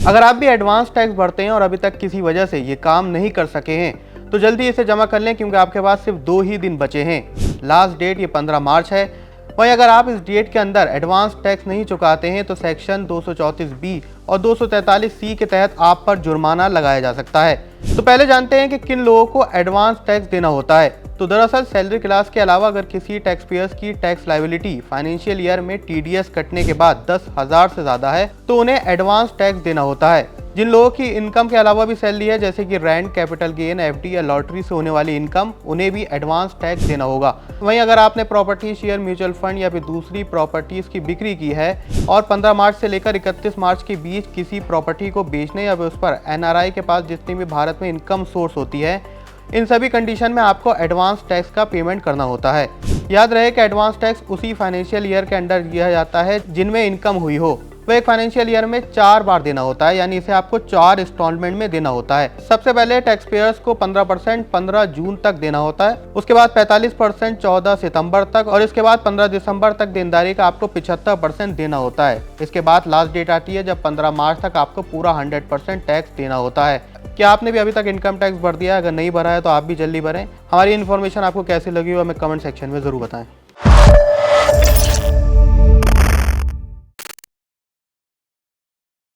अगर आप भी एडवांस टैक्स भरते हैं और अभी तक किसी वजह से ये काम नहीं कर सके हैं तो जल्दी इसे जमा कर लें, क्योंकि आपके पास सिर्फ 2 ही दिन बचे हैं। लास्ट डेट ये 15 मार्च है। वहीं अगर आप इस डेट के अंदर एडवांस टैक्स नहीं चुकाते हैं तो सेक्शन 234B और 243C के तहत आप पर जुर्माना लगाया जा सकता है। तो पहले जानते हैं कि किन लोगों को एडवांस टैक्स देना होता है। तो दरअसल सैलरी क्लास के अलावा अगर किसी टैक्स पेयर्स की टैक्स लायबिलिटी फाइनेंशियल ईयर में TDS कटने के बाद 10,000 से ज्यादा है तो उन्हें एडवांस टैक्स देना होता है। जिन लोगों की इनकम के अलावा भी सैलरी है, जैसे कि रेंट, कैपिटल गेन, FD या लॉटरी से होने वाली इनकम, उन्हें भी एडवांस टैक्स देना होगा। वहीं अगर आपने प्रॉपर्टी, शेयर, म्यूचुअल फंड या फिर दूसरी प्रॉपर्टीज की बिक्री की है और 15 मार्च से लेकर 31 मार्च के बीच किसी प्रॉपर्टी को बेचने या फिर उस पर NRI के पास जितनी भी भारत में इनकम सोर्स होती है, इन सभी कंडीशन में आपको एडवांस टैक्स का पेमेंट करना होता है। याद रहे कि एडवांस टैक्स उसी फाइनेंशियल ईयर के अंडर दिया जाता है जिनमें इनकम हुई हो। वह एक फाइनेंशियल ईयर में 4 बार देना होता है, यानी इसे आपको 4 इंस्टॉलमेंट में देना होता है। सबसे पहले टैक्स पेयर्स को 15% 15 जून तक देना होता है, उसके बाद 45% 14 सितंबर तक और इसके बाद 15 दिसंबर तक देनदारी का आपको 75% देना होता है। इसके बाद लास्ट डेट आती है जब 15 मार्च तक आपको पूरा 100% टैक्स देना होता है। क्या आपने भी अभी तक इनकम टैक्स भर दिया है? अगर नहीं भरा है तो आप भी जल्दी भरें। हमारी इन्फॉर्मेशन आपको कैसी लगी हो हमें कमेंट सेक्शन में ज़रूर बताएं।